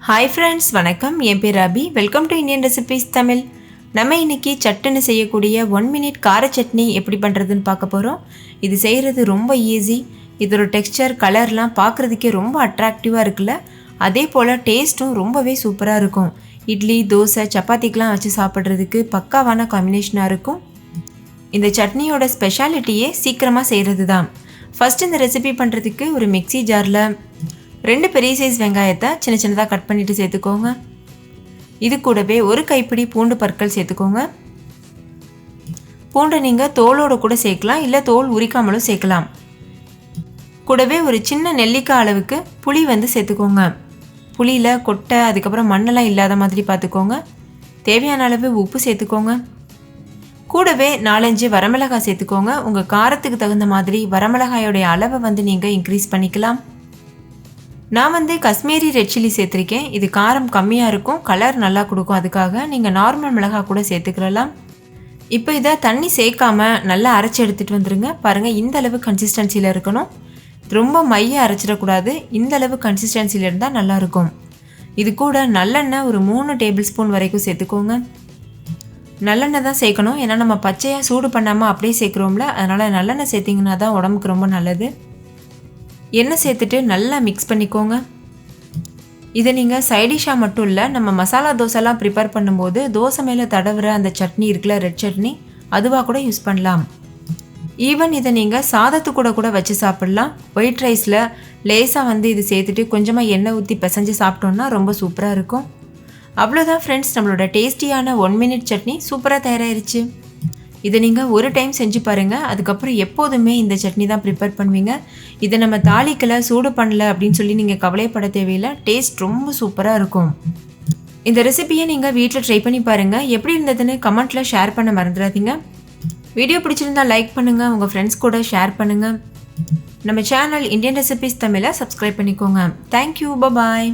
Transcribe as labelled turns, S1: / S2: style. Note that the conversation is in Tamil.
S1: Hi friends, வணக்கம். என் பேர் Abhi. Welcome to Indian recipes Tamil. நம்ம இன்னைக்கு சட்டுன்னு செய்யக்கூடிய 1 மினிட் கார சட்னி எப்படி பண்ணுறதுன்னு பார்க்க போகிறோம். இது செய்கிறது ரொம்ப ஈஸி. இதோட டெக்ஸ்சர் கலர்லாம் பார்க்குறதுக்கே ரொம்ப அட்ராக்டிவாக இருக்குல்ல. அதே போல் டேஸ்ட்டும் ரொம்பவே சூப்பராக இருக்கும். இட்லி, தோசை, சப்பாத்திக்கெலாம் வச்சு சாப்பிட்றதுக்கு பக்காவான காம்பினேஷனாக இருக்கும். இந்த சட்னியோட ஸ்பெஷாலிட்டியே சீக்கிரமாக செய்கிறது தான். ஃபஸ்ட் இந்த ரெசிபி பண்ணுறதுக்கு ஒரு மிக்சி ஜாரில் 2 பெரிய சைஸ் வெங்காயத்தை சின்ன சின்னதாக கட் பண்ணிவிட்டு சேர்த்துக்கோங்க. இது கூடவே ஒரு கைப்பிடி பூண்டு பற்கள் சேர்த்துக்கோங்க. பூண்டை நீங்கள் தோலோடு கூட சேர்க்கலாம், இல்லை தோல் உரிக்காமலும் சேர்க்கலாம். கூடவே ஒரு சின்ன நெல்லிக்காய் அளவுக்கு புளி சேர்த்துக்கோங்க. புளியில் கொட்டை அதுக்கப்புறம் மண்ணெல்லாம் இல்லாத மாதிரி பார்த்துக்கோங்க. தேவையான அளவு உப்பு சேர்த்துக்கோங்க. கூடவே 4-5 வரமிளகாய் சேர்த்துக்கோங்க. உங்கள் காரத்துக்கு தகுந்த மாதிரி வரமிளகாயோடைய அளவை நீங்கள் இன்க்ரீஸ் பண்ணிக்கலாம். நான் காஷ்மீரி ரெட் சில்லி சேர்த்துருக்கேன். இது காரம் கம்மியாக இருக்கும், கலர் நல்லா கொடுக்கும். அதுக்காக நீங்கள் நார்மல் மிளகாய் கூட சேர்த்துக்கலாம். இப்போ இதை தண்ணி சேர்க்காம நல்லா அரைச்சி எடுத்துகிட்டு வந்துடுங்க. பாருங்கள், இந்த அளவு கன்சிஸ்டன்சியில் இருக்கணும். ரொம்ப மைய அரைச்சிடக்கூடாது. இந்த அளவு கன்சிஸ்டன்சியில் இருந்தால் நல்லாயிருக்கும். இது கூட நல்லெண்ணெய் ஒரு 3 டேபிள் ஸ்பூன் வரைக்கும் சேர்த்துக்கோங்க. நல்லெண்ணெய் தான் சேர்க்கணும், ஏன்னா நம்ம பச்சையாக சூடு பண்ணாமல் அப்படியே சேர்க்குறோம்ல, அதனால் நல்லெண்ணெய் சேர்த்திங்கன்னா தான் உடம்புக்கு ரொம்ப நல்லது. எண்ணெய் சேர்த்துட்டு நல்லா மிக்ஸ் பண்ணிக்கோங்க. இதை நீங்கள் சைடிஷாக மட்டும் இல்லை, நம்ம மசாலா தோசைலாம் ப்ரிப்பேர் பண்ணும்போது தோசை மேலே தடவுற அந்த சட்னி இருக்குல்ல, ரெட் சட்னி, அதுவாக கூட யூஸ் பண்ணலாம். ஈவன் இதை நீங்கள் சாதத்து கூட வச்சு சாப்பிட்லாம். ஒயிட் ரைஸில் லேசாக இது சேர்த்துட்டு கொஞ்சமாக எண்ணெய் ஊற்றி பிசைஞ்சு சாப்பிட்டோன்னா ரொம்ப சூப்பராக இருக்கும். அவ்வளோதான் ஃப்ரெண்ட்ஸ், நம்மளோட டேஸ்டியான 1 மினிட் சட்னி சூப்பராக தயாராகிருச்சு. இதை நீங்கள் ஒரு டைம் செஞ்சு பாருங்கள். அதுக்கப்புறம் எப்போதுமே இந்த சட்னி தான் ப்ரிப்பேர் பண்ணுவீங்க. இதை நம்ம தாளிக்கலை, சூடு பண்ணல அப்படின்னு சொல்லி நீங்கள் கவலைப்பட தேவையில்லை. டேஸ்ட் ரொம்ப சூப்பராக இருக்கும். இந்த ரெசிபியை நீங்கள் வீட்டில் ட்ரை பண்ணி பாருங்கள். எப்படி இருந்ததுன்னு கமெண்ட்டில் ஷேர் பண்ண மறந்துடாதீங்க. வீடியோ பிடிச்சிருந்தா லைக் பண்ணுங்கள், உங்கள் ஃப்ரெண்ட்ஸ் கூட ஷேர் பண்ணுங்கள். நம்ம சேனல் இந்தியன் ரெசிபீஸ் தமிழை சப்ஸ்கிரைப் பண்ணிக்கோங்க. தேங்க்யூ, பாய்.